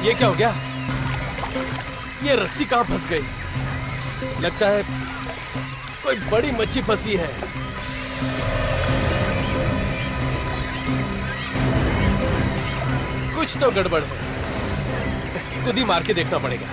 ये क्या हो गया? ये रस्सी कहाँ फंस गई? लगता है कोई बड़ी मच्छी फंसी है। कुछ तो गड़बड़ है, खुद ही मार के देखना पड़ेगा।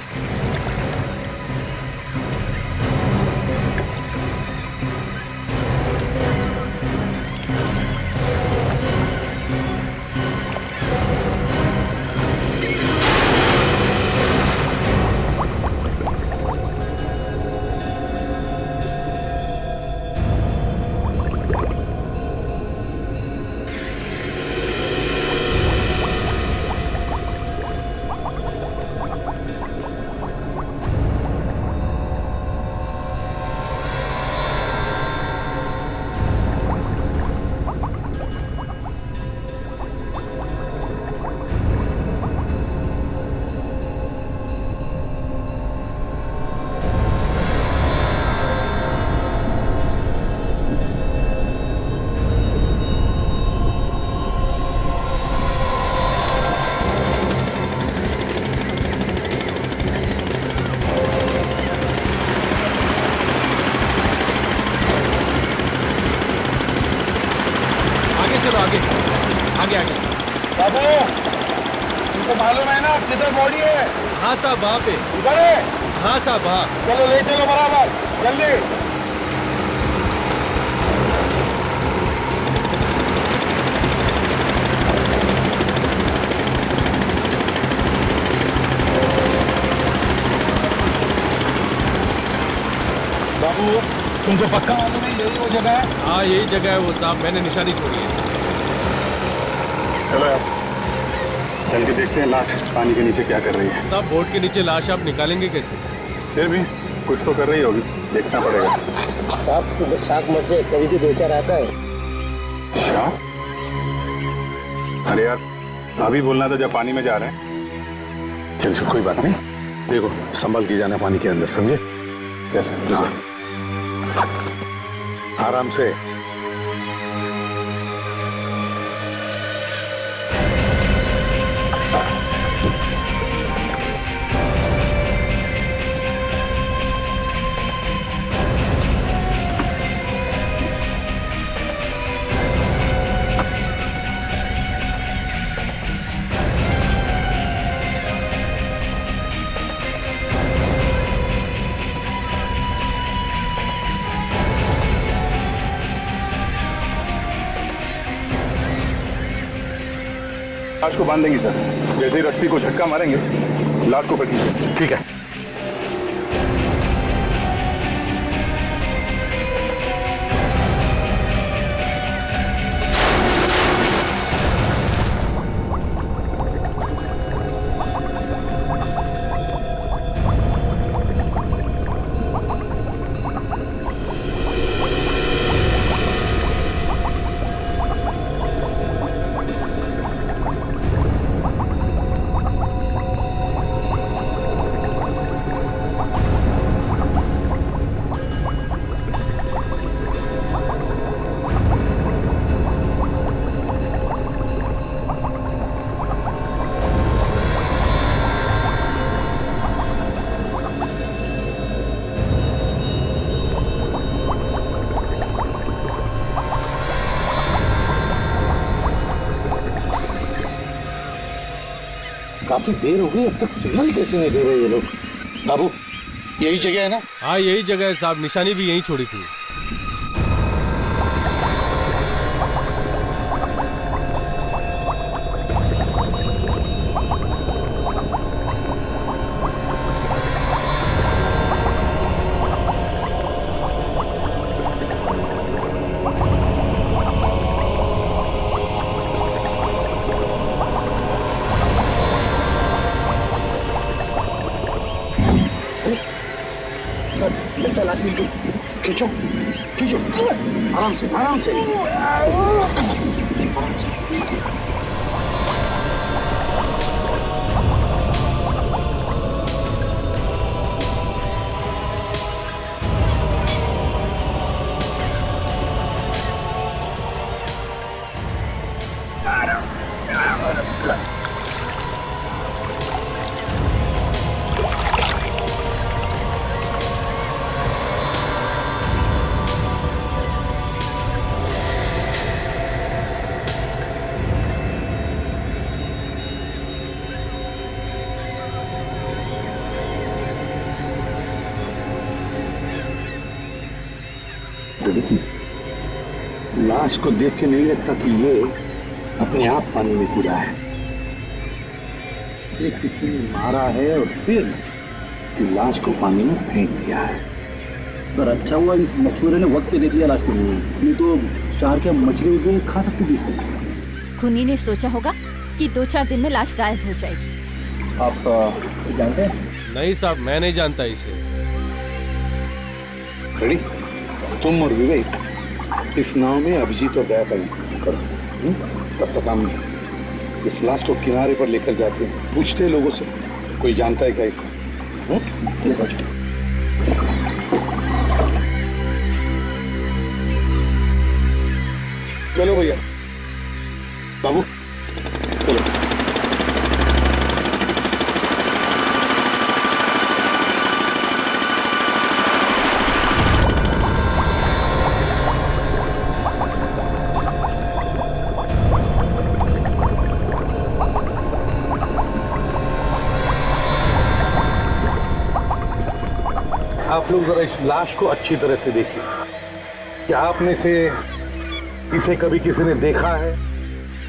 बाबू, तुमको मालूम है ना किधर बॉडी है? हाँ साहब, वहाँ पे। उधर है? हाँ साहब, वहाँ। चलो ले चलो बराबर, जल्दी। बाबू, तुमको पक्का मालूम है यही वो जगह है? हाँ यही जगह है वो साहब, मैंने निशानी छोड़ी है। चलो यार, चल के देखते हैं लाश पानी के नीचे क्या कर रही है। साहब बोट के नीचे लाश आप निकालेंगे कैसे? फिर भी कुछ तो कर रही होगी, देखना पड़ेगा। साहब शाक मचे कभी भी दो चार आता है। शाक? अरे यार अभी बोलना था जब पानी में जा रहे हैं। चल कोई बात नहीं, देखो संभल के जाना पानी के अंदर, समझे? कैसे? आराम से। लाश को बांध देंगे सर, जैसे ही रस्सी को झटका मारेंगे लाश को पकड़िए। ठीक है। काफी देर हो गई, अब तक सिग्नल कैसे नहीं दे रहे ये लोग? बाबू, यही जगह है ना? हाँ यही जगह है साहब, निशानी भी यहीं छोड़ी थी। सर, लगता है लाश बिल्कुल। खींचो खींचो, आराम से आराम से आराम से। लाश को देख के नहीं लगता कि ये अपने आप पानी में कूदा है। इसे किसी ने मारा है और फिर कि लाश को पानी में फेंक दिया है। सर अच्छा हुआ इस मछुआरे ने वक्त पे देख लिया लाश को, नहीं तो शहर के मछली को खा सकती थी इसको। खूनी ने सोचा होगा कि 2-4 दिन में लाश गायब हो जाएगी। आप जानते हैं? नहीं साहब, मैं नहीं जानता इसे। खड़ी, तुम और विवेक इस नाव में अभिजीत और दया का इंतजार करो। तब तक हम इस लाश को किनारे पर लेकर जाते हैं, पूछते हैं लोगों से कोई जानता है क्या इसे। चलो भैया, बाबू चलो। आप लोग जरा इस लाश को अच्छी तरह से देखिए। क्या आप में से इसे कभी किसी ने देखा है?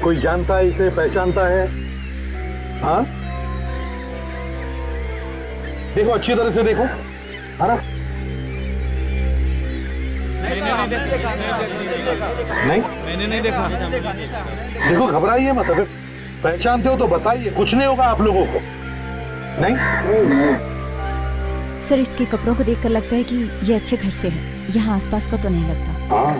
कोई जानता है इसे, पहचानता है? हाँ, देखो अच्छी तरह से देखो, है ना? नहीं, मैंने नहीं देखा। देखो घबराइए मत, अगर पहचानते हो तो बताइए, कुछ नहीं होगा आप लोगों को। नहीं, सर इसके कपड़ों को देखकर लगता है कि ये अच्छे घर से है, यहाँ आसपास का तो नहीं लगता। हाँ,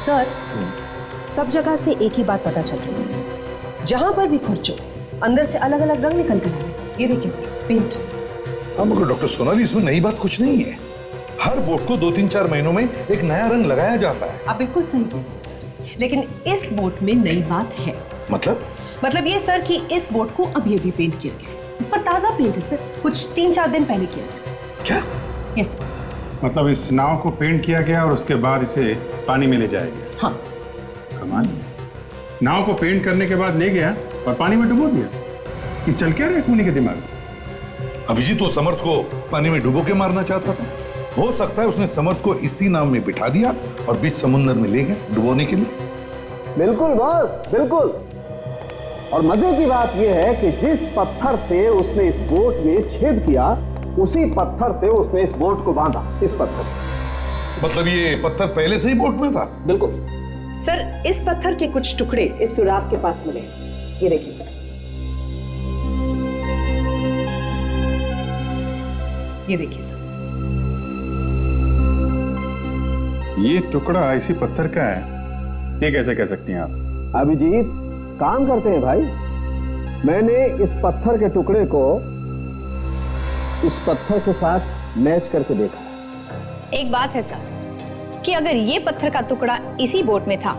सर, सब जगह से एक ही बात पता चल रही है, जहां पर भी खोजो अंदर से अलग अलग रंग निकल कर आ रहे हैं। ये देखिए सर, पेंट। हाँ मगर डॉक्टर सोनाली, इसमें नई बात कुछ नहीं है। हर बोट को 2-3-4 महीनों में एक नया रंग लगाया जाता है। आप बिल्कुल सही कह रहे हैं सर, लेकिन इस बोट में नई बात है। मतलब ये सर कि इस बोट को अभी अभी पेंट किया गया है। इस पर ताजा पेंट है सर, कुछ 3-4 दिन पहले किया गया। क्या? Yes sir. मतलब इस नाव को पेंट किया गया और उसके बाद इसे पानी में ले जाया गया? हाँ। कमाल, नाव को पेंट करने के बाद ले गया और पानी में डुबो दिया। ये चल क्या रहा है खूनी के दिमाग में? अभिजीत तो समर्थ को पानी में डुबो के मारना चाहता था। हो सकता है उसने समर्थ को इसी नाव में बिठा दिया और बीच समुद्र में ले गया डुबोने के लिए। बिल्कुल बॉस, बिल्कुल। और मजे की बात यह है कि जिस पत्थर से उसने इस बोट में छेद किया, उसी पत्थर से उसने इस बोट को बांधा। इस पत्थर से। मतलब ये पत्थर पहले से ही बोट में था? बिल्कुल सर, इस पत्थर के कुछ टुकड़े इस सुराग के पास मिले। ये देखिए सर, ये देखिए सर। ये टुकड़ा इसी पत्थर का है, ये कैसे कह सकती हैं आप? अभिजीत काम करते हैं भाई। मैंने इस पत्थर के टुकड़े को इस पत्थर के साथ मैच करके देखा। एक बात है सर कि अगर ये पत्थर का टुकड़ा इसी बोट में था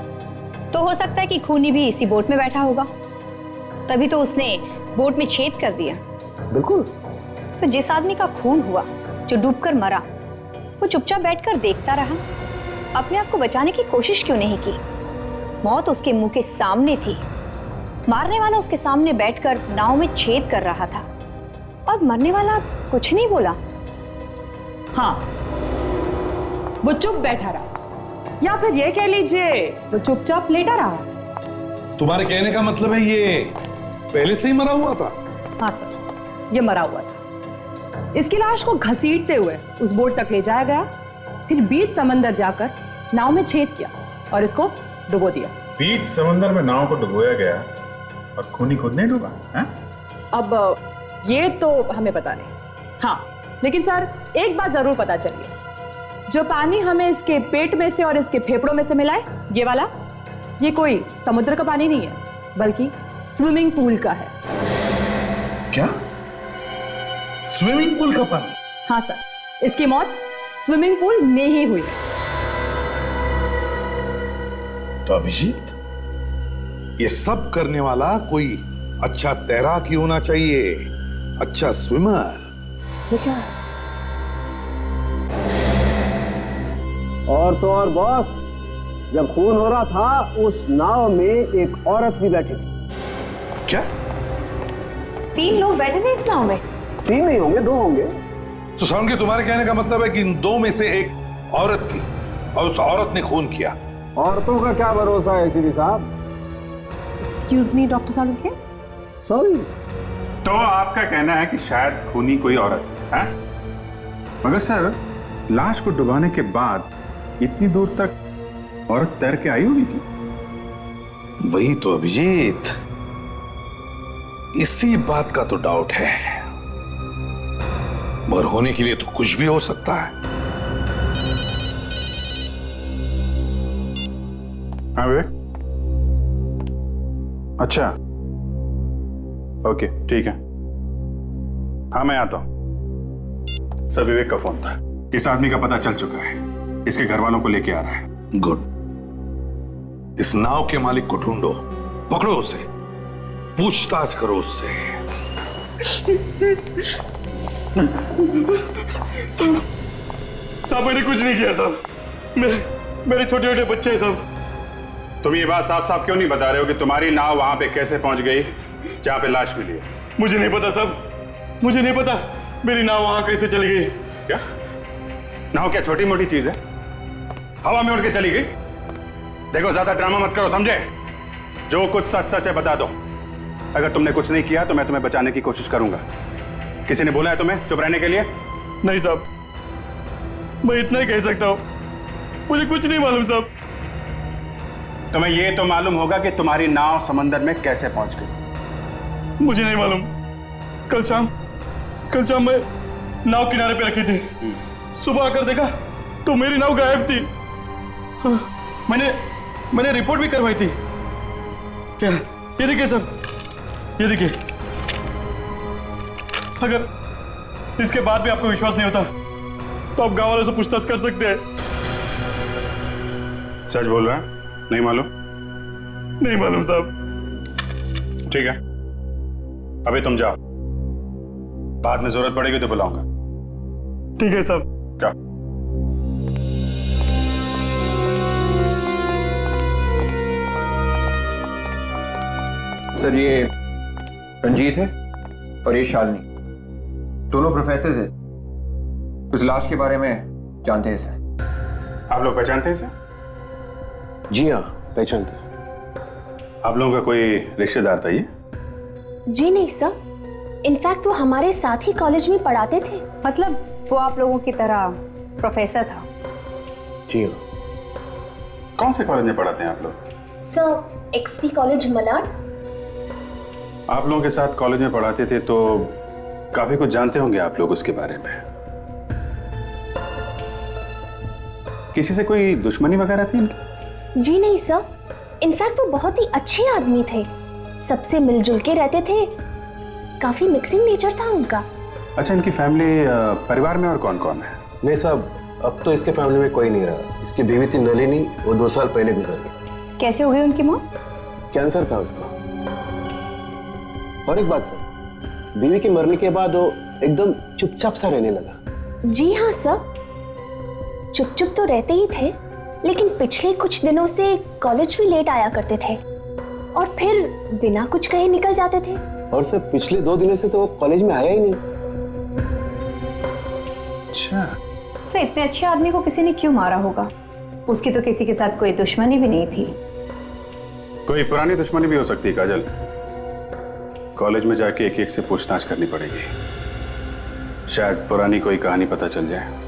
तो हो सकता है कि खूनी भी इसी बोट में बैठा होगा, तभी तो उसने बोट में छेद कर दिया। बिल्कुल। तो जिस आदमी का खून हुआ, जो डूबकर मरा, वो चुपचाप बैठकर देखता रहा, अपने आप को बचाने की कोशिश क्यों नहीं की? मौत उसके मुंह के सामने थी, मारने वाला उसके सामने बैठकर नाव में छेद कर रहा था और मरने वाला कुछ नहीं बोला। हाँ, वो चुप बैठा रहा, या फिर ये कह लीजिए वो चुपचाप लेटा रहा। तुम्हारे कहने का मतलब है ये पहले से ही मरा हुआ था? हाँ सर, ये मरा हुआ था। इसकी लाश को घसीटते हुए उस बोट तक ले जाया गया, फिर बीच समंदर जाकर नाव में छेद किया और इसको डुबो दिया। बीच समंदर में नाव को डुबोया गया और खूनी खुद नहीं डूबा है? अब ये तो हमें पता नहीं। हाँ, लेकिन सर एक बात जरूर पता चली है, जो पानी हमें इसके पेट में से और इसके फेफड़ों में से मिला है, ये वाला, ये कोई समुद्र का पानी नहीं है, बल्कि स्विमिंग पूल का है। क्या? स्विमिंग पूल का पानी? हाँ सर, इसकी मौत स्विमिंग पूल में ही हुई है। तो अभिजीत, ये सब करने वाला कोई अच्छा तैराक ही होना चाहिए, अच्छा स्विमर। ये क्या है? और तो और बॉस, जब खून हो रहा था उस नाव में एक औरत भी बैठी थी। क्या? 3 लोग बैठे थे इस नाव में? 3 नहीं होंगे, 2 होंगे। तो साउंड के तुम्हारे कहने का मतलब है कि इन 2 में से एक औरत थी और उस औरत ने खून किया। औरतों का क्या भरोसा है एसीपी साहब? Excuse me doctor Salunkhe, sorry. तो आपका कहना है कि शायद खूनी कोई औरत है? मगर सर, लाश को डुबाने के बाद इतनी दूर तक औरत तैर के आई होगी क्या? वही तो अभिजीत, इसी बात का तो डाउट है, मगर होने के लिए तो कुछ भी हो सकता है। हाँ विवेक, अच्छा, ओके ठीक है, हाँ मैं आता हूं। सर, विवेक का फोन था, इस आदमी का पता चल चुका है, इसके घर वालों को लेके आ रहा है। गुड। इस नाव के मालिक को ढूंढो, पकड़ो उसे, पूछताछ करो उससे। साहब मैंने कुछ नहीं किया साहब, मेरे छोटे छोटे बच्चे साहब। तुम ये बात साफ साफ क्यों नहीं बता रहे हो कि तुम्हारी नाव वहां पे कैसे पहुंच गई जहां पे लाश मिली है? मुझे नहीं पता साहब, मुझे नहीं पता मेरी नाव वहां कैसे चली गई। क्या नाव क्या छोटी मोटी चीज है? हवा में उड़ के चली गई? देखो ज्यादा ड्रामा मत करो, समझे? जो कुछ सच सच है बता दो। अगर तुमने कुछ नहीं किया तो मैं तुम्हें बचाने की कोशिश करूंगा। किसी ने बोला है तुम्हें चुप रहने के लिए? नहीं साहब, मैं इतना ही कह सकता हूं, मुझे कुछ नहीं मालूम साहब। तुम्हें यह तो मालूम होगा कि तुम्हारी नाव समंदर में कैसे पहुंच गई? मुझे नहीं मालूम। कल शाम मैं नाव किनारे पे रखी थी, सुबह आकर देखा तो मेरी नाव गायब थी। हाँ, मैंने रिपोर्ट भी करवाई थी। क्या? ये देखिए सर, ये देखिए। अगर इसके बाद भी आपको विश्वास नहीं होता तो आप गांव वालों से पूछताछ कर सकते हैं। सच बोल रहा है? नहीं मालूम? नहीं मालूम साहब। ठीक है, अभी तुम जाओ, बाद में जरूरत पड़ेगी तो बुलाऊंगा। ठीक है साहब। क्या? सर ये रंजीत है और ये शालिनी, दोनों प्रोफेसर हैं। उस लाश के बारे में जानते हैं सर। आप लोग पहचानते हैं सर? जी हाँ, पहचानते हैं। आप लोगों का कोई रिश्तेदार था ये? जी नहीं सर, इनफैक्ट वो हमारे साथ ही कॉलेज में पढ़ाते थे। मतलब वो आप लोगों की तरह प्रोफेसर था? जी हाँ। कौन से कॉलेज में पढ़ाते हैं आप लोग? सर एक्सटी कॉलेज मलाड। आप लोगों के साथ कॉलेज में पढ़ाते थे तो काफी कुछ जानते होंगे आप लोग उसके बारे में। किसी से कोई दुश्मनी वगैरह थी इनकी? जी नहीं सर, इनफैक्ट वो बहुत ही अच्छे आदमी थे, सबसे मिलजुल के रहते थे, काफी मिक्सिंग नेचर था उनका। अच्छा, इनकी फैमिली परिवार में और कौन कौन है? नहीं साहब, अब तो इसके फैमिली में कोई नहीं रहा। इसकी बीवी थी नलिनी, वो 2 साल पहले गुजर गई। कैसे हो गई उनकी मौत? कैंसर था उसको। और एक बात सर, बीवी के मरने के बाद वो एकदम चुपचाप सा रहने लगा। जी हाँ सर, चुप चुप तो रहते ही थे, लेकिन पिछले कुछ दिनों से कॉलेज भी लेट आया करते थे और फिर बिना कुछ कहे निकल जाते थे। और सर पिछले 2 दिनों से तो वो कॉलेज में आया ही नहीं। अच्छा, सर इतने अच्छे आदमी को किसी ने क्यों मारा होगा? उसकी तो किसी के साथ कोई दुश्मनी भी नहीं थी। कोई पुरानी दुश्मनी भी हो सकती है काजल। कॉलेज में जाके एक एक से पूछताछ करनी पड़ेगी, शायद पुरानी कोई कहानी पता चल जाए।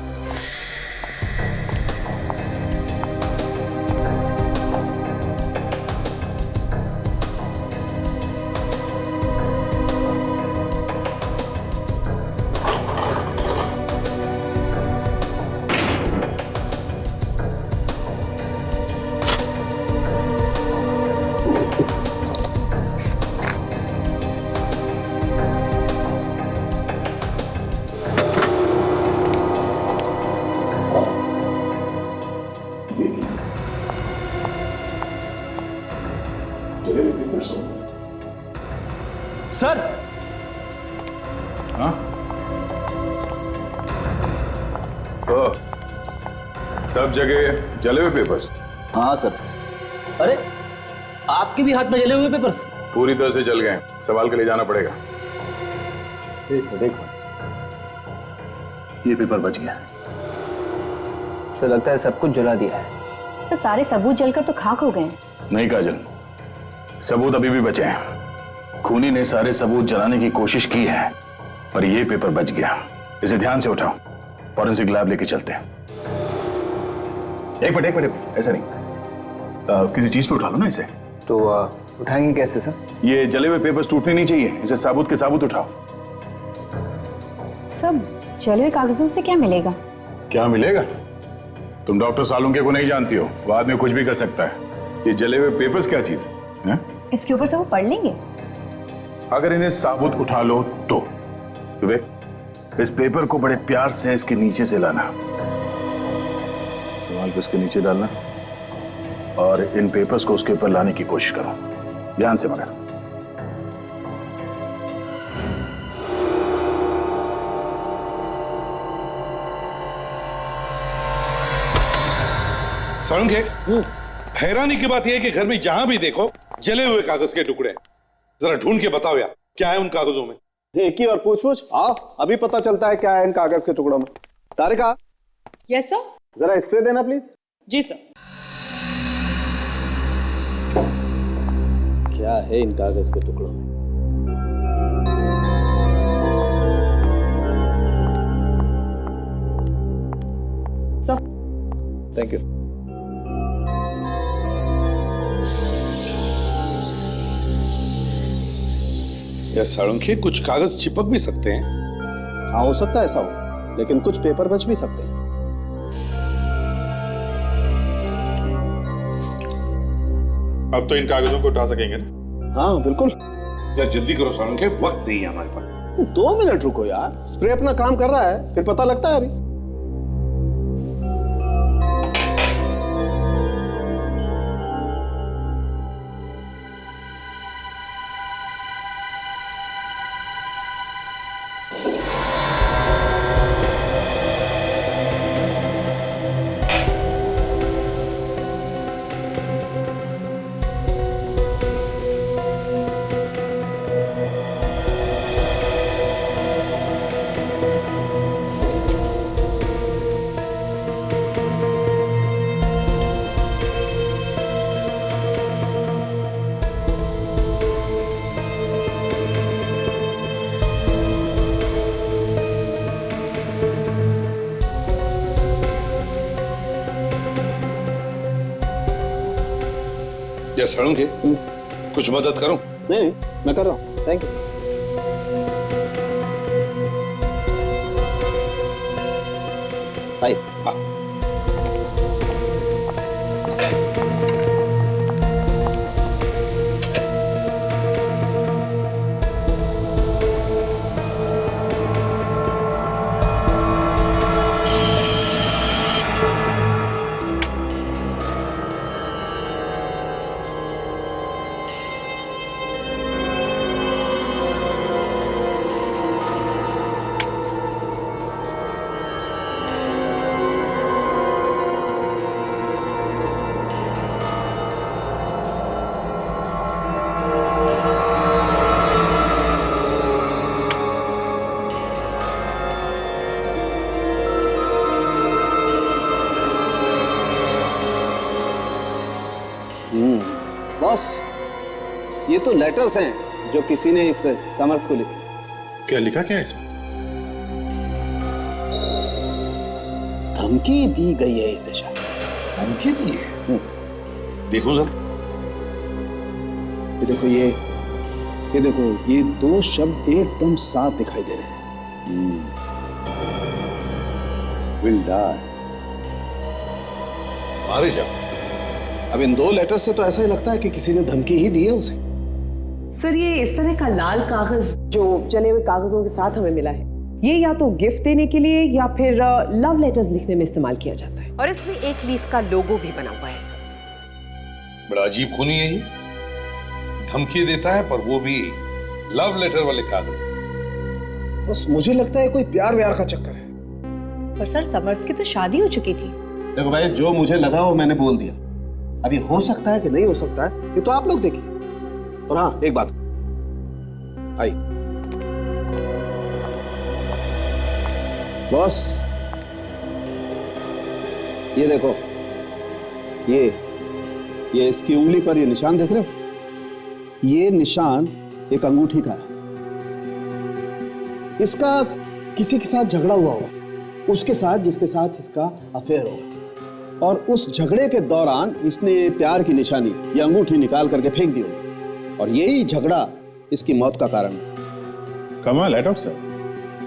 सर, हाँ? ओ, सब जगह जले हुए पेपर्स? हाँ सर। अरे आपके भी हाथ में जले हुए पेपर्स? पूरी तरह से जल गए, सवाल के ले जाना पड़ेगा। देखो देखो, ये पेपर बच गया। तो लगता है सब कुछ जला दिया है। सर सारे सबूत जलकर तो खाक हो गए हैं। नहीं काजल, सबूत अभी भी बचे हैं। खूनी ने सारे सबूत जलाने की कोशिश की है, पर यह पेपर बच गया। इसे ध्यान से उठाओ, फॉरेंसिक लैब लेके चलते हैं। एक मिनट, ऐसा नहीं, किसी चीज पे उठा लो ना इसे। तो उठाएंगे कैसे सर? ये जले हुए पेपर्स टूटने नहीं चाहिए, इसे साबुत के साबुत उठाओ। सब जले हुए कागजों से क्या मिलेगा? क्या मिलेगा? तुम डॉक्टर सालुंके को नहीं जानती हो, वो आदमी कुछ भी कर सकता है। ये जले हुए पेपर्स क्या चीज है? इसके ऊपर से वो पढ़ लेंगे। अगर इन्हें साबुत उठा लो तो विवेक, इस पेपर को बड़े प्यार से इसके नीचे से लाना, सवाल को इसके नीचे डालना और इन पेपर्स को उसके ऊपर लाने की कोशिश करो, ध्यान से मगर। सालुंके, हैरानी की बात यह है कि घर में जहां भी देखो जले हुए कागज के टुकड़े। जरा ढूंढ के बताओ यार, क्या है उन कागजों में? एक ही और पूछ आओ, अभी पता चलता है क्या है इन कागज के टुकड़ों में। तारिका। Yes sir. जरा स्प्रे देना प्लीज। जी सर। क्या है इन कागज के टुकड़ों में? सर। Thank you. यार सालुंके, कुछ कागज चिपक भी सकते हैं। हाँ हो सकता है ऐसा हो, लेकिन कुछ पेपर बच भी सकते हैं। अब तो इन कागजों को उठा सकेंगे ना? हाँ बिल्कुल। यार जल्दी करो सालुंके, वक्त नहीं है हमारे पास। 2 मिनट रुको यार, स्प्रे अपना काम कर रहा है, फिर पता लगता है अभी। सालुंके, कुछ मदद करूं? नहीं, मैं कर रहा हूं। Thank you. भाई हाँ। बॉस, ये तो लेटर्स हैं जो किसी ने इस समर्थ को लिखे। क्या लिखा क्या है इसमें? धमकी दी गई है इसे शायद। धमकी दी है? देखो सर, ये देखो, ये देखो, ये दो शब्द एकदम साफ दिखाई दे रहे हैं। Will die. मारे जाओ। अब इन दो लेटर से तो ऐसा ही लगता है कि किसी ने धमकी ही दी है उसे। सर, ये इस तरह का लाल कागज जो जले हुए कागजों के साथ हमें मिला है, ये या तो गिफ्ट देने के लिए या फिर लव लेटर्स लिखने में इस्तेमाल किया जाता है। और इसमें एक लीफ का लोगो भी बना हुआ है सर। बड़ा अजीब खूनी है ये। धमकी देता है, पर वो भी लव लेटर वाले कागज। बस मुझे लगता है कोई प्यार व्यार का चक्कर है। पर सर, समर्थ की तो शादी हो चुकी थी। देखो भाई, जो मुझे लगा वो मैंने बोल दिया। अभी हो सकता है कि नहीं हो सकता है, ये तो आप लोग देखिए। और हाँ, एक बात आई, बॉस, ये देखो, ये इसकी उंगली पर ये निशान देख रहे हो? ये निशान एक अंगूठी का है। इसका किसी के साथ झगड़ा हुआ होगा, उसके साथ जिसके साथ इसका अफेयर होगा, और उस झगड़े के दौरान इसने प्यार की निशानी, ये अंगूठी निकाल करके फेंक दी होगी, और यही झगड़ा इसकी मौत का कारण है। कमाल है डॉक्टर साहब,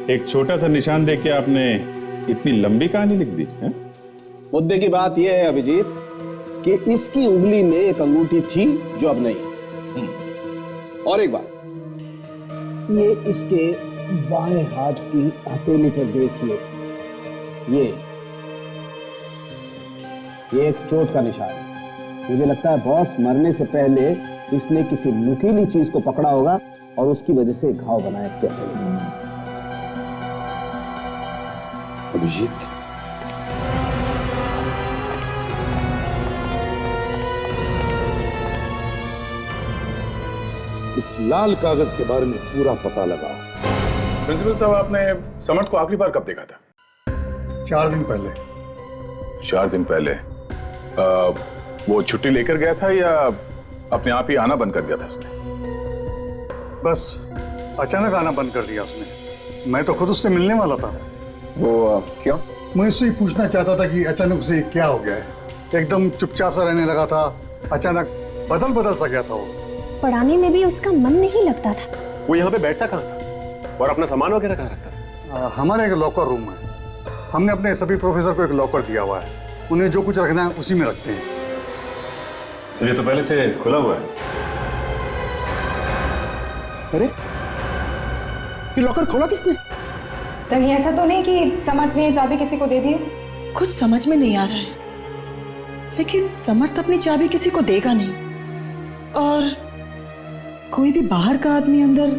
एक छोटा सा निशान देख के आपने इतनी लंबी कहानी लिख दी है? मुद्दे की बात यह है अभिजीत कि इसकी उंगली में एक अंगूठी थी जो अब नहीं। और एक बात, ये इसके बाएं हाथ की हथेली पर देखिए, ये एक चोट का निशान है। मुझे लगता है बॉस, मरने से पहले इसने किसी नुकीली चीज को पकड़ा होगा और उसकी वजह से घाव बनाया इसके हथेली में। अभिजीत, इस लाल कागज के बारे में पूरा पता लगाओ। प्रिंसिपल साहब, आपने समर्थ को आखिरी बार कब देखा था? 4 दिन पहले। 4 दिन पहले? वो छुट्टी लेकर गया था या अपने आप ही आना बंद कर दिया था उसने? बस अचानक आना बंद कर दिया उसने। मैं तो खुद उससे मिलने वाला था। वो क्यों? मैं उससे पूछना चाहता था कि अचानक उसे क्या हो गया है। एकदम चुपचाप सा रहने लगा था, अचानक बदल सा गया था वो। पढ़ाने में भी उसका मन नहीं लगता था। वो यहाँ पे बैठता कहाँ था और अपना सामान वगैरह कहाँ रखता था? हमारे एक लॉकर रूम है, हमने अपने सभी प्रोफेसर को एक लॉकर दिया हुआ है, उन्हें जो कुछ रखना है उसी में रखते हैं। ये तो पहले से खुला हुआ है। अरे, ये लॉकर खोला किसने? कहीं ऐसा तो नहीं कि समर्थ ने चाबी किसी को दे दी? कुछ समझ में नहीं आ रहा है, लेकिन समर्थ अपनी चाबी किसी को देगा नहीं, और कोई भी बाहर का आदमी अंदर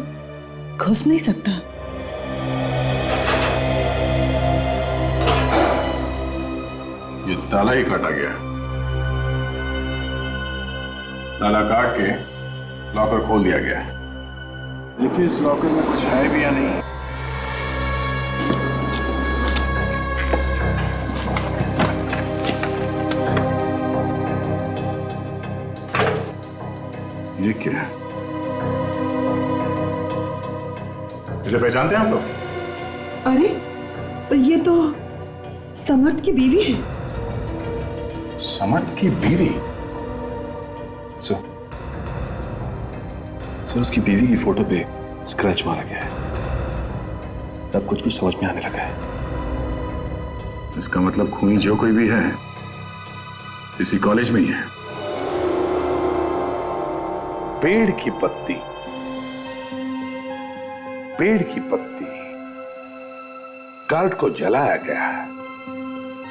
घुस नहीं सकता। ये ताला ही काटा गया। ताला काट के लॉकर खोल दिया गया है। देखिए, इस लॉकर में कुछ है भी या नहीं। ये क्या है? इसे पहचानते हैं आप लोग? अरे, ये तो समर्थ की बीवी है। समर्थ की बीवी? सर, उसकी बीवी की फोटो पे स्क्रैच मारा गया है। तब कुछ समझ में आने लगा है। इसका मतलब खूनी जो कोई भी है इसी कॉलेज में ही है। पेड़ की पत्ती, पेड़ की पत्ती, कार्ड को जलाया गया।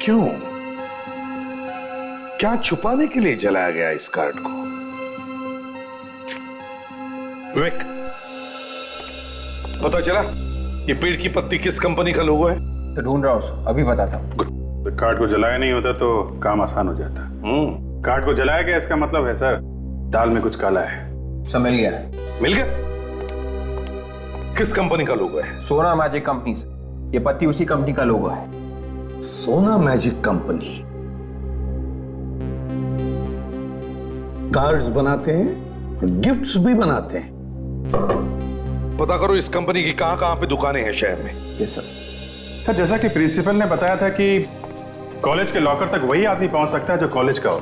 क्यों? क्या छुपाने के लिए जलाया गया इस कार्ड को? विवेक, पता चला ये पेड़ की पत्ती किस कंपनी का लोगो है? तो ढूंढ रहा हूँ, अभी बताता हूँ। तो कार्ड को जलाया नहीं होता तो काम आसान हो जाता। कार्ड को जलाया गया, इसका मतलब है सर दाल में कुछ काला है। सब मिल गया। मिल गया? किस कंपनी का लोगो है? सोना मैजिक कंपनी से। ये पत्ती उसी कंपनी का लोगो है। सोना मैजिक कंपनी। कार्ड्स बनाते हैं, गिफ्ट्स भी बनाते हैं। पता करो इस कंपनी की कहां पे दुकानें हैं शहर में। Yes sir. सर जैसा कि प्रिंसिपल ने बताया था कि कॉलेज के लॉकर तक वही आदमी पहुंच सकता है जो कॉलेज का हो,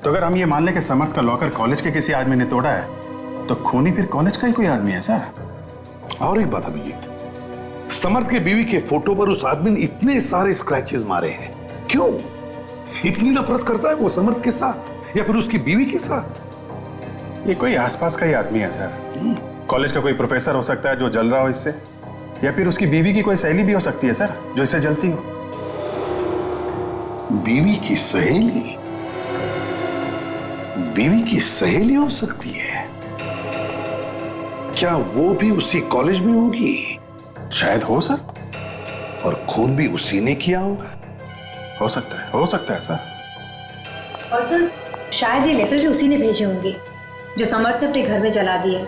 तो अगर हम ये मान लें कि समर्थ का लॉकर कॉलेज के किसी आदमी ने तोड़ा है, तो खूनी फिर कॉलेज का ही कोई आदमी है सर। और एक बात अभिजीत, समर्थ के बीवी के फोटो पर उस आदमी ने इतने सारे स्क्रैचेस मारे हैं, क्यों? इतनी नफरत करता है वो समर्थ के साथ या फिर उसकी बीवी के साथ? ये कोई आसपास का ही आदमी है सर। कॉलेज का कोई प्रोफेसर हो सकता है जो जल रहा हो इससे, या फिर उसकी बीवी की कोई सहेली भी हो सकती है सर जो इससे जलती हो। बीवी की सहेली? बीवी की सहेली हो सकती है? क्या वो भी उसी कॉलेज में होगी? शायद हो सर। और खून भी उसी ने किया होगा? हो सकता है सर। और सर शायद ये लेटर भी उसी ने भेजे होंगे जो समर्थ ने अपने घर में जला दिए।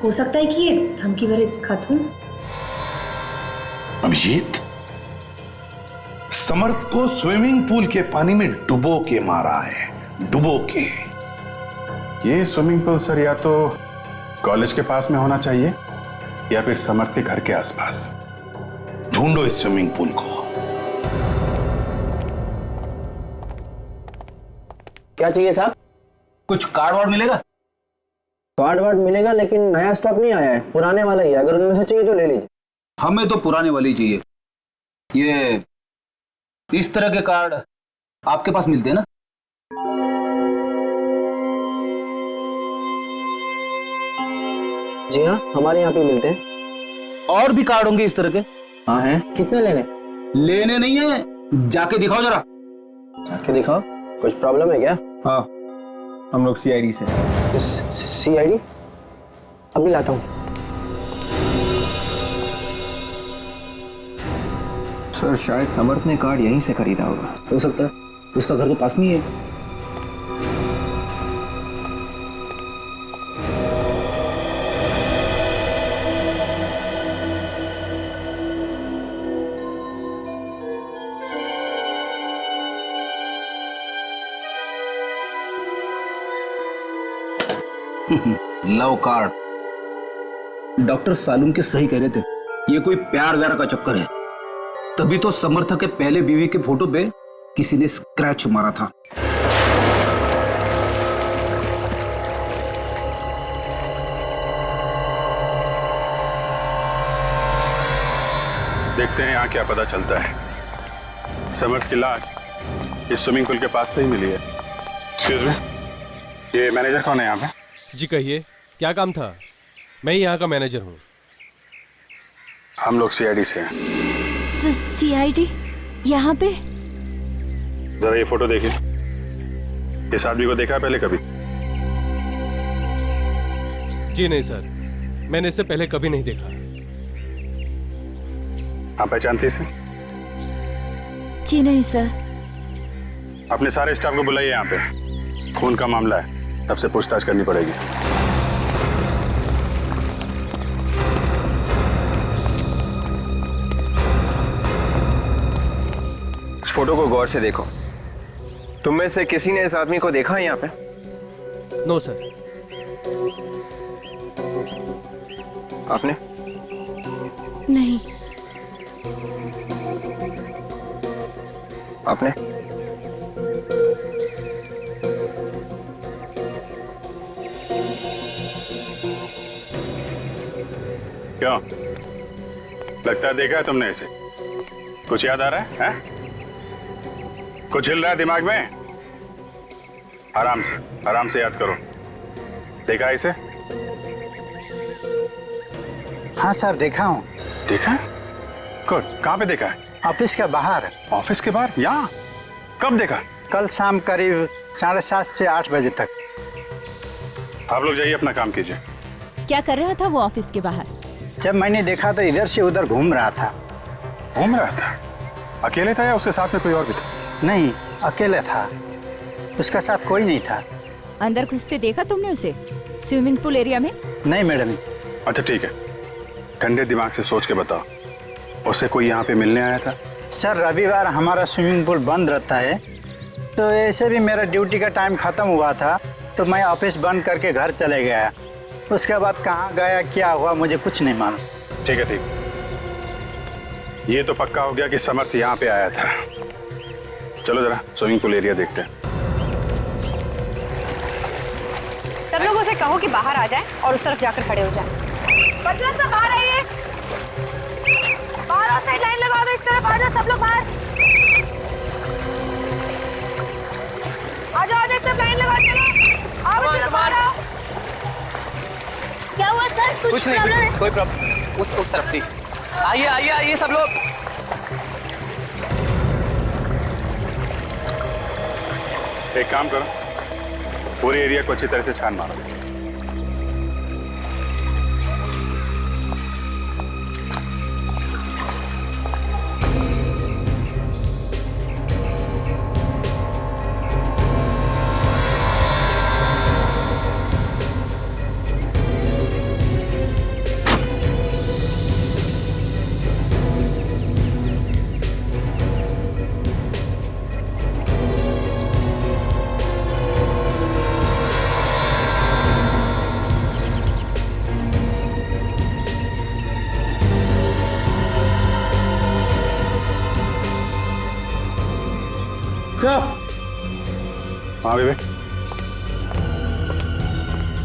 हो सकता है कि ये धमकी भरे खत हो। अभिजीत, समर्थ को स्विमिंग पूल के पानी में डुबो के मारा है, डुबो के। ये स्विमिंग पूल सर या तो कॉलेज के पास में होना चाहिए या फिर समर्थ के घर के आसपास। ढूंढो इस स्विमिंग पूल को। क्या चाहिए साहब? कुछ कार्ड वार्ड मिलेगा? कार्ड वार्ड मिलेगा, लेकिन नया स्टॉक नहीं आया है, पुराने वाला ही है। अगर उनमें से चाहिए तो ले लीजिए। हमें तो पुराने वाले ही चाहिए। ये इस तरह के कार्ड आपके पास मिलते हैं ना? जी हाँ, हमारे यहाँ पे मिलते हैं। और भी कार्ड होंगे इस तरह के? हाँ हैं। कितने लेने? लेने नहीं है, जाके दिखाओ जरा। जाके दिखाओ? कुछ प्रॉब्लम है क्या? हाँ, हम लोग सीआईडी से। सीआईडी? अभी लाता हूँ। सर शायद समर्थ ने कार्ड यहीं से खरीदा होगा। हो सकता है, उसका घर तो पास में ही है। Love card. डॉक्टर सालूम के सही कह रहे थे, ये कोई प्यार व्यार का चक्कर है। तभी तो समर्थ के पहले बीवी के फोटो पे किसी ने स्क्रैच मारा था। देखते हैं यहाँ क्या पता चलता है। समर्थ की लाश इस स्विमिंग पूल के पास से ही मिली है। एक्सक्यूज मी, ये मैनेजर कौन है यहाँ पे? जी कहिए, क्या काम था? मैं ही यहाँ का मैनेजर हूँ। हम लोग सीआईडी से हैं। सीआईडी? यहाँ पे? जरा ये फोटो देखिए। इस आदमी को देखा है पहले कभी? जी नहीं सर, मैंने इससे पहले कभी नहीं देखा। आप पहचानती इसे? जी नहीं सर। अपने सारे स्टाफ को बुलाइए यहाँ पे। खून का मामला है, सबसे पूछताछ करनी पड़ेगी। इस फोटो को गौर से देखो। तुम में से किसी ने इस आदमी को देखा है यहाँ पे? No sir. आपने? नहीं। आपने? क्यों? लगता है देखा है तुमने इसे। कुछ याद आ रहा है? कुछ हिल रहा है दिमाग में? आराम से याद करो। देखा है इसे? हाँ सर, देखा हूँ। देखा है? गुड। कहाँ पे देखा है? ऑफिस के बाहर। ऑफिस के बाहर? यहाँ? कब देखा? कल शाम करीब 7:30 से 8 बजे तक। आप लोग जाइए, अपना काम कीजिए। क्या कर रहा था वो ऑफिस के बाहर? जब मैंने देखा तो इधर से उधर घूम रहा था। घूम रहा था? अकेले था या उसके साथ में कोई और भी था? नहीं, अकेले था। उसका साथ कोई नहीं था। अंदर घुसते देखा तुमने उसे स्विमिंग पूल एरिया में? नहीं मैडम। अच्छा ठीक है, ठंडे दिमाग से सोच के बताओ, उससे कोई यहाँ पे मिलने आया था? सर रविवार हमारा स्विमिंग पूल बंद रहता है, तो ऐसे भी मेरा ड्यूटी का टाइम खत्म हुआ था तो मैं ऑफिस बंद करके घर चले गया। उसके बाद कहाँ गया, क्या हुआ, मुझे कुछ नहीं मालूम। ठीक है, ठीक। ये तो पक्का हो गया कि समर्थ यहाँ पे आया था। चलो जरा स्विमिंग पूल एरिया देखते हैं। सब लोगों से कहो कि बाहर आ जाएं और उस तरफ जाकर खड़े हो जाएं। बच्चों सब बाहर आइए, बाहर साइड लाइन लगाओ, इस तरफ आ जाओ सब लोग बाहर। आ जाओ सब लाइन लगाओ, चलो आओ बच्चों बाहर आओ। क्या हुआ सर? कुछ प्रॉब्लम है? कोई प्रॉब्लम, उस तरफ प्लीज। आइए आइए आइए सब लोग। एक काम करो, पूरे एरिया को अच्छी तरह से छान मारो। हाँ विवेक,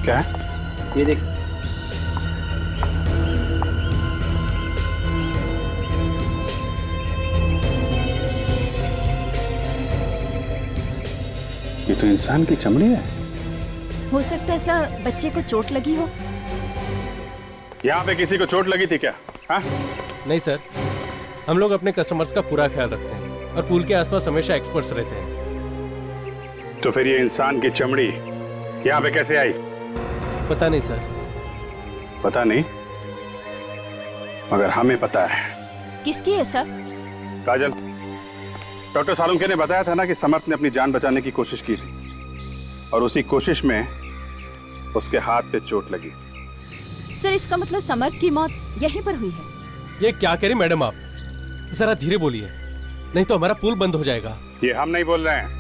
क्या है? ये देख। ये तो इंसान की चमड़ी है। हो सकता है ऐसा बच्चे को चोट लगी हो। यहाँ पे किसी को चोट लगी थी क्या? हाँ? नहीं सर, हम लोग अपने कस्टमर्स का पूरा ख्याल रखते हैं और पूल के आसपास हमेशा एक्सपर्ट्स रहते हैं। तो फिर ये इंसान की चमड़ी यहाँ पे कैसे आई? पता नहीं सर। पता नहीं, मगर हमें पता है। किसकी है सर? काजल, डॉक्टर सालुंके ने बताया था ना कि समर्थ ने अपनी जान बचाने की कोशिश की थी और उसी कोशिश में उसके हाथ पे चोट लगी। सर इसका मतलब समर्थ की मौत यहीं पर हुई है? ये क्या कह रही मैडम आप? जरा धीरे बोलिए, नहीं तो हमारा पुल बंद हो जाएगा। ये हम नहीं बोल रहे हैं,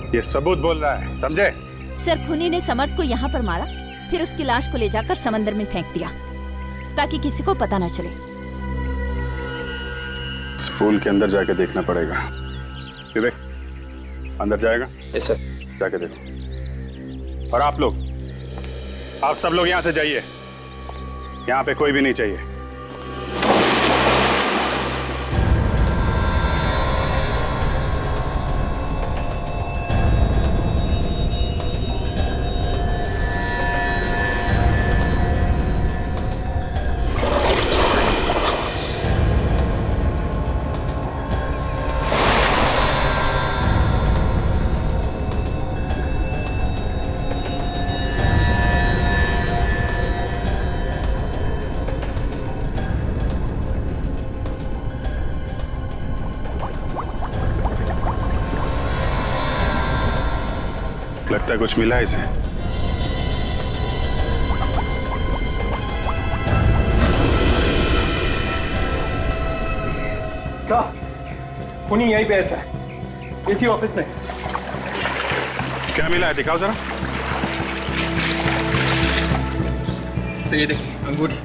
ये सबूत बोल रहा है, समझे? सर खूनी ने समर्थ को यहाँ पर मारा, फिर उसकी लाश को ले जाकर समंदर में फेंक दिया ताकि किसी को पता न चले। इस पुल के अंदर जाके देखना पड़ेगा। विवेक, अंदर जाएगा? Yes sir. जाके देखो। और आप लोग, आप सब लोग यहाँ से जाइए, यहाँ पे कोई भी नहीं चाहिए। लगता है कुछ मिला इसे। क्या? खूनी यहीं पे ऐसा है, इसी ऑफिस में। क्या मिला है, दिखाओ जरा। तो ये देखिए अंगूठी,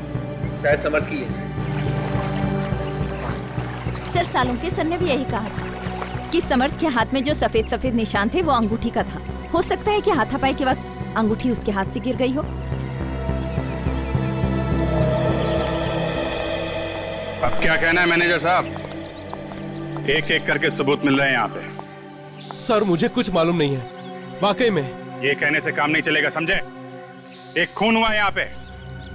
शायद समर्थ की है। सर सालुंके सर ने भी यही कहा था कि समर्थ के हाथ में जो सफेद सफेद निशान थे वो अंगूठी का था। हो सकता है कि हाथापाई के वक्त अंगूठी उसके हाथ से गिर गई हो। अब क्या कहना है मैनेजर साहब? एक एक करके सबूत मिल रहे हैं यहाँ पे। सर मुझे कुछ मालूम नहीं है, वाकई में। ये कहने से काम नहीं चलेगा, समझे? एक खून हुआ है यहाँ पे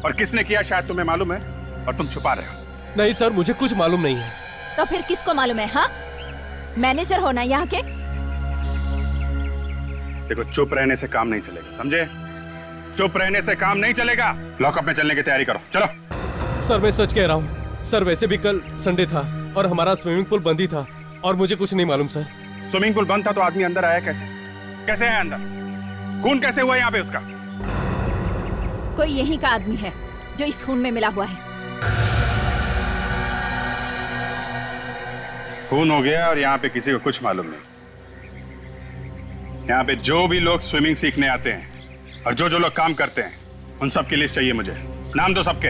और किसने किया शायद तुम्हें मालूम है और तुम छुपा रहे हो। नहीं सर, मुझे कुछ मालूम नहीं है। तो फिर किसको मालूम है? हाँ, मैनेजर होना यहाँ के। देखो, चुप रहने से काम नहीं चलेगा, समझे? चुप रहने से काम नहीं चलेगा। लॉकअप में चलने की तैयारी करो, चलो। सर मैं सच कह रहा हूँ सर, वैसे भी कल संडे था और हमारा स्विमिंग पूल बंद ही था और मुझे कुछ नहीं मालूम सर। स्विमिंग पूल बंद था तो आदमी अंदर आया कैसे? कैसे है अंदर? खून कैसे हुआ यहाँ पे उसका? कोई यहीं का आदमी है जो इस खून में मिला हुआ है। खून हो गया और यहाँ पे किसी को कुछ मालूम नहीं। यहाँ पे जो भी लोग स्विमिंग सीखने आते हैं और जो जो लोग काम करते हैं उन सब की लिस्ट चाहिए मुझे। नाम दो सबके।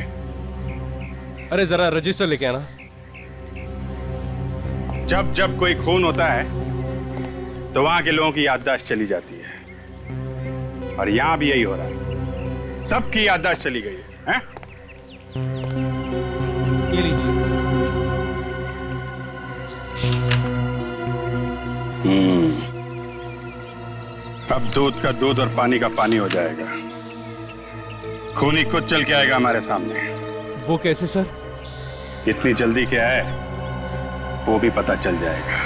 अरे जरा रजिस्टर लेके आना। जब जब कोई खून होता है तो वहां के लोगों की याददाश्त चली जाती है, और यहां भी यही हो रहा है, सबकी याददाश्त चली गई है, हैं? ये लीजिए। अब दूध का दूध और पानी का पानी हो जाएगा। खूनी खुद चल के आएगा हमारे सामने। वो कैसे सर? इतनी जल्दी क्या है वो भी पता चल जाएगा।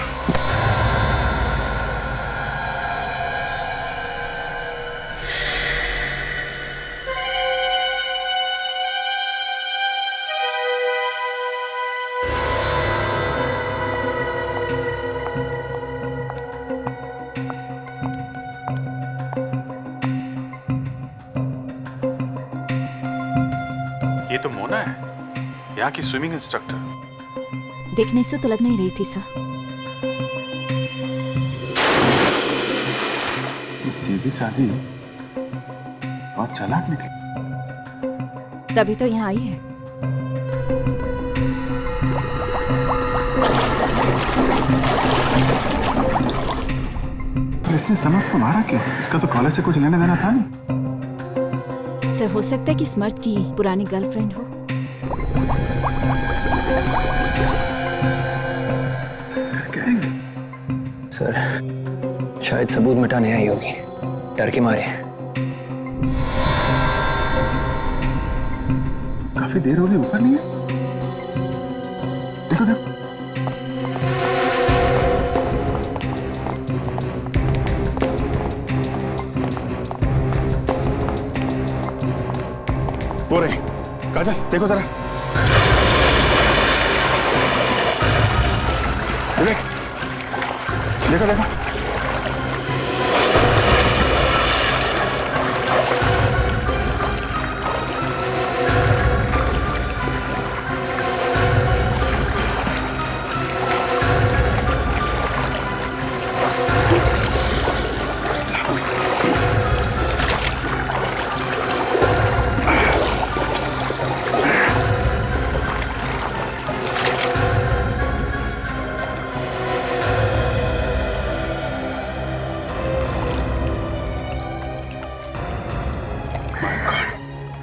ये तो मोना है, यहाँ की स्विमिंग इंस्ट्रक्टर। देखने से तो लग नहीं रही थी सर। सीधी सादी और चालाक निकली। तभी तो यहाँ आई है। तो इसने समर्थ को मारा क्यों? इसका तो कॉलेज से कुछ लेना देना था नहीं। सर हो सकता है कि समर्थ की पुरानी गर्लफ्रेंड हो। सर शायद सबूत मिटाने आई होगी, डर के मारे। काफी देर हो गई, ऊपर नहीं है। देखो देखो। वो रही। काजल देखो जरा। विवेक देखो देखो।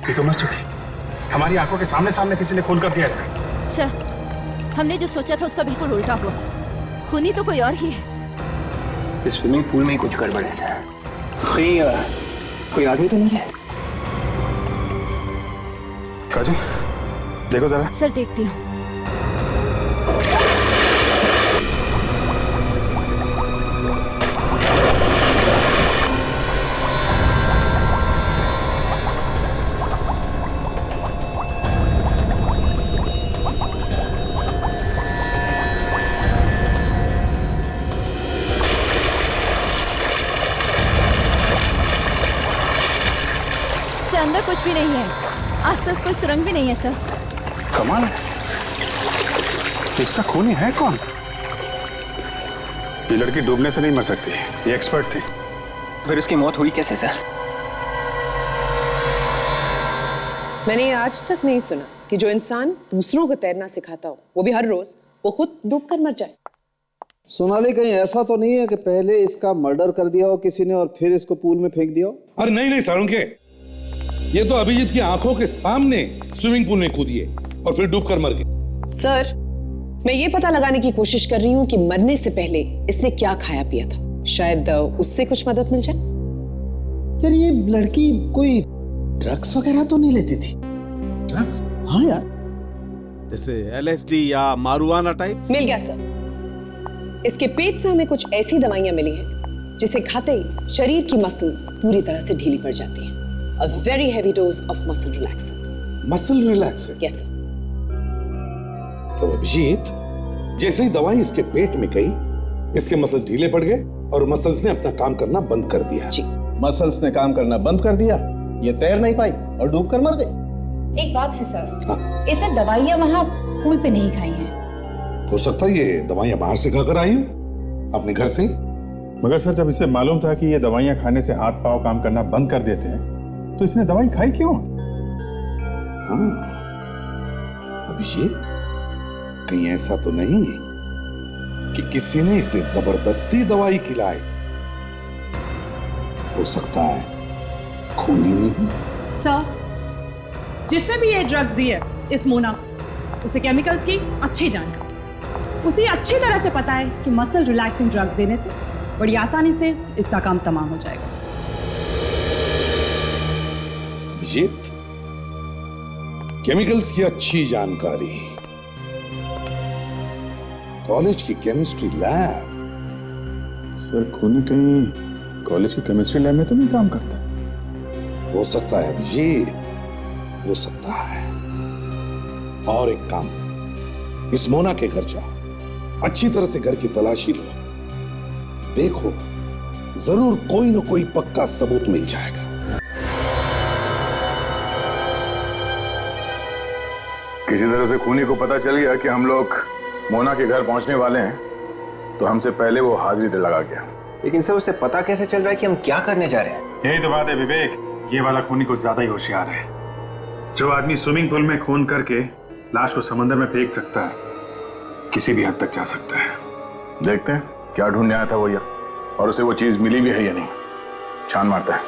ये तो मर चुकी। हमारी आंखों के सामने सामने किसी ने खून कर दिया इसका। सर हमने जो सोचा था उसका बिल्कुल उल्टा हुआ। खूनी तो कोई और ही है। इस स्विमिंग पूल में ही कुछ गड़बड़ है सर। कोई आदमी तो नहीं है? काजल देखो जरा। सर देखती हूँ। अंदर कुछ भी नहीं है, आसपास कोई सुरंग भी नहीं है सर। कमाल है। तो इसका खूनी है कौन? ये लड़की डूबने से नहीं मर सकती, ये एक्सपर्ट थी। फिर उसकी मौत हुई कैसे सर? मैंने आज तक नहीं सुना कि जो इंसान दूसरों को तैरना सिखाता हो वो भी हर रोज वो खुद डूबकर मर जाए। सोनाली कहीं ऐसा तो नहीं है कि पहले इसका मर्डर कर दिया हो किसी ने और फिर इसको पूल में फेंक दिया हो? अरे नहीं नहीं सारुंके, ये तो अभिजीत की आंखों के सामने स्विमिंग पूल में कूदी है और फिर डूबकर मर गई। सर मैं ये पता लगाने की कोशिश कर रही हूँ कि मरने से पहले इसने क्या खाया पिया था, शायद उससे कुछ मदद मिल जाए। यार ये लड़की कोई ड्रग्स वगैरह तो नहीं लेती थी? ड्रग्स? हाँ यार, जैसे LSD या मारुआना टाइप। मिल गया सर। इसके पेट से हमें कुछ ऐसी दवाइयां मिली हैं जिसे खाते ही शरीर की मसल्स पूरी तरह से ढीली पड़ जाती हैं। A very heavy dose of muscle relaxants. Muscle relaxant? Yes, sir. तो अभिजीत, जैसे ही दवाई इसके पेट में गई, इसके मसल ढीले पड़ गए और मसल्स ने अपना काम करना बंद कर दिया। जी। मसल्स ने काम करना बंद कर दिया, ये तैर नहीं पाई और डूबकर मर गई। एक बात है सर, इसने दवाइयां वहां पूल पे नहीं खाई हैं। हो सकता है ये दवाइयां बाहर से खाकर आई हूं, अपने घर से। मगर सर जब इसे मालूम था कि ये दवाइयां खाने से हाथ पांव काम करना बंद कर देते हैं तो इसने दवाई खाई क्यों? हाँ, अभिषेक, कहीं ऐसा तो नहीं कि किसी ने इसे जबरदस्ती दवाई खिलाई? हो सकता है खूनी नहीं। सर, जिसने भी ये ड्रग्स दी है इस मोना को, उसे केमिकल्स की अच्छी जानकारी, उसे अच्छी तरह से पता है कि मसल रिलैक्सिंग ड्रग्स देने से बड़ी आसानी से इसका काम तमाम हो जाएगा। अभिजीत, केमिकल्स की अच्छी जानकारी, कॉलेज की केमिस्ट्री लैब। सर खूनी कहीं कॉलेज की केमिस्ट्री लैब में तो नहीं काम करता? हो सकता है अभिजीत, हो सकता है। और एक काम, इस मोना के घर जाओ, अच्छी तरह से घर की तलाशी लो, देखो जरूर कोई ना कोई पक्का सबूत मिल जाएगा। किसी तरह से खूनी को पता चल गया कि हम लोग मोना के घर पहुंचने वाले हैं, तो हमसे पहले वो हाजिरी लगा गया। लेकिन सर उसे पता कैसे चल रहा है कि हम क्या करने जा रहे हैं? यही तो बात है विवेक, ये वाला खूनी कुछ ज्यादा ही होशियार है। जो आदमी स्विमिंग पूल में खून करके लाश को समंदर में फेंक सकता है, किसी भी हद तक जा सकता है। देखते हैं क्या ढूंढने आया था वो यार, और उसे वो चीज मिली भी है या नहीं। छान मारता है।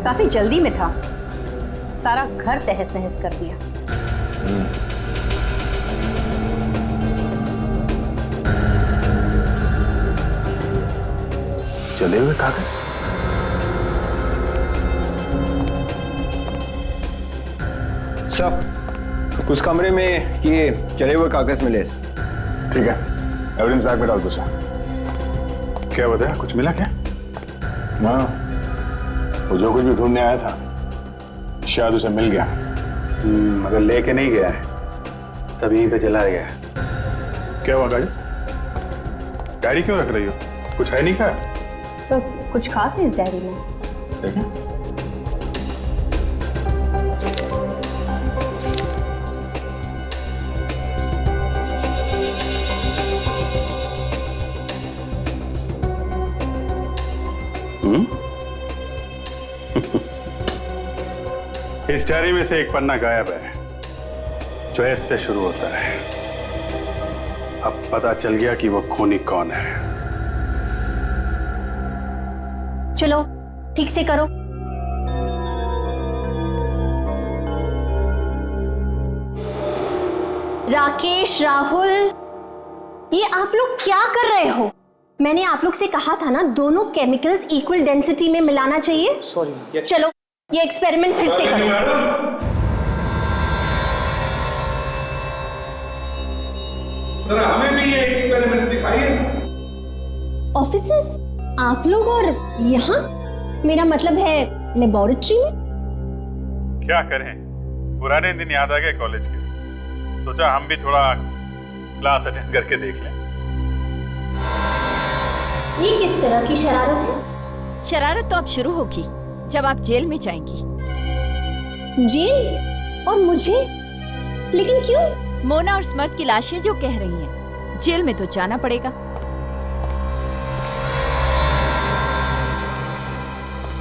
काफी जल्दी में था, सारा घर तहस नहस कर दिया। चले हुए कागज। सर उस कमरे में ये चले हुए कागज मिले। ठीक है, एविडेंस बैग में डाल दो सर। क्या बताया, कुछ मिला क्या? हाँ, वो जो कुछ भी ढूंढने आया था शायद उसे मिल गया। मगर लेके नहीं गया है, तब यहीं पे चला गया। क्या हुआ गाड़ी? डायरी क्यों रख रही हो? कुछ है नहीं क्या? सर कुछ खास नहीं इस डायरी में। देखें। इस डायरी में से एक पन्ना गायब है जो एस से शुरू होता है। अब पता चल गया कि वो खूनी कौन है। चलो ठीक से करो। राकेश, राहुल, ये आप लोग क्या कर रहे हो? मैंने आप लोग से कहा था ना, दोनों केमिकल्स इक्वल डेंसिटी में मिलाना चाहिए। सॉरी। चलो ये एक्सपेरिमेंट फिर से करो। जरा हमें भी ये एक्सपेरिमेंट सिखाइए। ऑफिसर्स, आप लोग और यहाँ? मेरा मतलब है लेबोरेटरी में। क्या करें, पुराने दिन याद आ गए कॉलेज के। सोचा हम भी थोड़ा क्लास अटेंड करके देख लें। ये किस तरह की शरारत है? शरारत तो अब शुरू होगी जब आप जेल में जाएंगी। जेल? और मुझे? लेकिन क्यों? मोना और स्मर्थ की लाशें जो कह रही हैं, जेल में तो जाना पड़ेगा।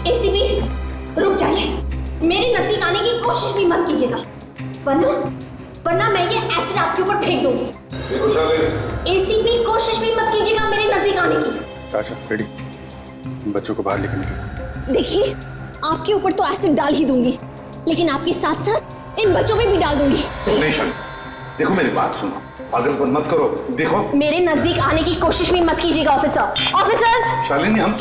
एसीपी, रुक जाइए। मेरे नजदीक आने की कोशिश भी मत कीजिएगा, वरना मैं ये एसिड आपके ऊपर फेंक दूंगी। एसीपी, कोशिश भी मत कीजिएगा मेरे नजदीक आने की। अच्छा, रेडी। बच्चों को बाहर लेके निकलो। देखिए, आपके ऊपर तो एसिड डाल ही दूंगी, लेकिन आपके साथ साथ इन बच्चों पे भी डाल दूंगी। नहीं शालिनी, देखो मेरी बात सुनो, पागलपन मत करो। देखो, मेरे नजदीक आने की कोशिश भी मत कीजिएगा ऑफिसर। ऑफिसर्स, शालिनी हम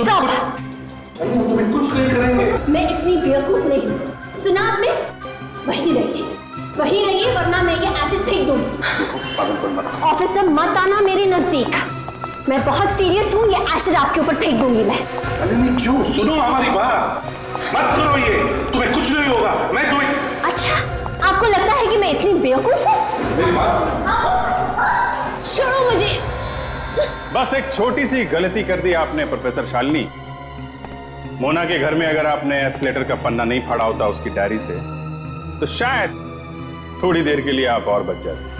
तुम्हें कुछ नहीं करेंगे। मैं इतनी बेवकूफ नहीं हूँ। सुना आपने? वहीं रहिए वरना मैं ये एसिड फेंक दूंगी। पागलपन मत। ऑफिसर मत आना मेरे नजदीक, मैं बहुत सीरियस हूँ। ये एसिड आपके ऊपर फेंक दूंगी मैं। शालिनी क्यों? सुनो हमारी बात, मत करो ये, तुम्हें कुछ नहीं होगा। मैं तुम्हें। अच्छा, आपको लगता है कि मैं इतनी बेवकूफ हूँ? मेरी बात छोड़ो मुझे। बस एक छोटी सी गलती कर दी आपने प्रोफेसर शालिनी। मोना के घर में अगर आपने एस लेटर का पन्ना नहीं फाड़ा होता उसकी डायरी से, तो शायद थोड़ी देर के लिए आप और बच जाते।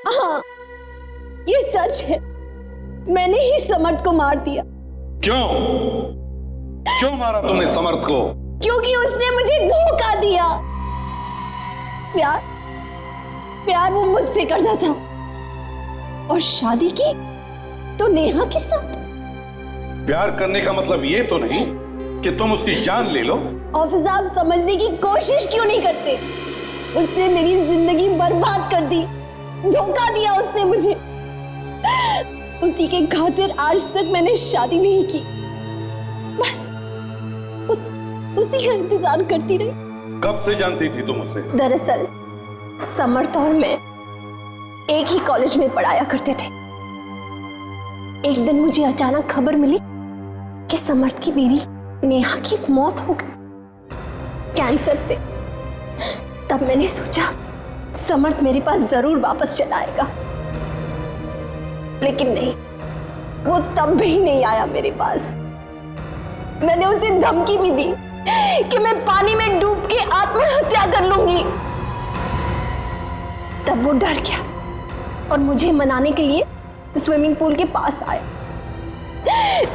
हाँ, ये सच है, मैंने ही समर्थ को मार दिया। क्यों? क्यों मारा तुमने समर्थ को? क्योंकि उसने मुझे धोखा दिया। प्यार प्यार वो मुझसे करता था, और शादी की तो नेहा के साथ। प्यार करने का मतलब ये तो नहीं कि तुम उसकी जान ले लो। ऑफिसर, आप समझने की कोशिश क्यों नहीं करते? उसने मेरी जिंदगी बर्बाद कर दी, धोखा दिया उसने मुझे। उसी के खातिर आज तक मैंने शादी नहीं की, बस उसी का इंतजार करती रही। कब से जानती थी तुम उसे? दरअसल समर्थ और मैं एक ही कॉलेज में पढ़ाया करते थे। एक दिन मुझे अचानक खबर मिली कि समर्थ की बीवी नेहा की मौत हो गई कैंसर से। तब मैंने सोचा समर्थ मेरे पास जरूर वापस चला आएगा, लेकिन नहीं, वो तब भी नहीं आया मेरे पास। मैंने उसे धमकी भी दी कि मैं पानी में डूब के आत्महत्या कर लूंगी। तब वो डर गया और मुझे मनाने के लिए स्विमिंग पूल के पास आया,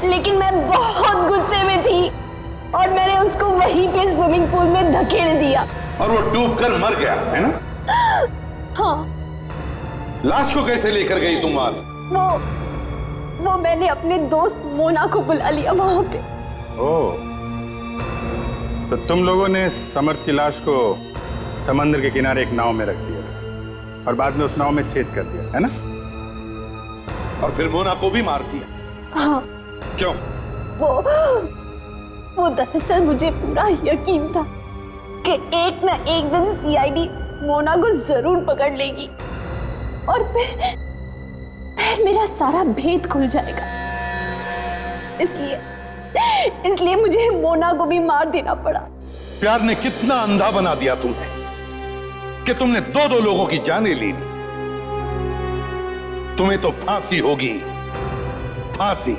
लेकिन मैं बहुत गुस्से में थी और मैंने उसको वहीं पे स्विमिंग पूल में धकेल दिया। और वो डूबकर मर गया, है ना? हाँ। लाश को कैसे लेकर गई तुम वहां से? वो मैंने अपने दोस्त मोना को बुला लिया वहां पे। ओह, तो तुम लोगों ने समर्थ की लाश को समंदर के किनारे एक नाव में रख दिया और बाद में उस नाव में छेद कर दिया, है ना? और फिर मोना को भी मार दिया। हाँ। क्यों? वो दरअसल मुझे पूरा यकीन था कि एक न एक दिन सीआईडी मोना को जरूर पकड़ लेगी और फिर मेरा सारा भेद खुल जाएगा। इसलिए मुझे मोना को भी मार देना पड़ा। प्यार ने कितना अंधा बना दिया तुम्हें कि तुमने दो लोगों की जानें ली। तुम्हें तो फांसी होगी, फांसी।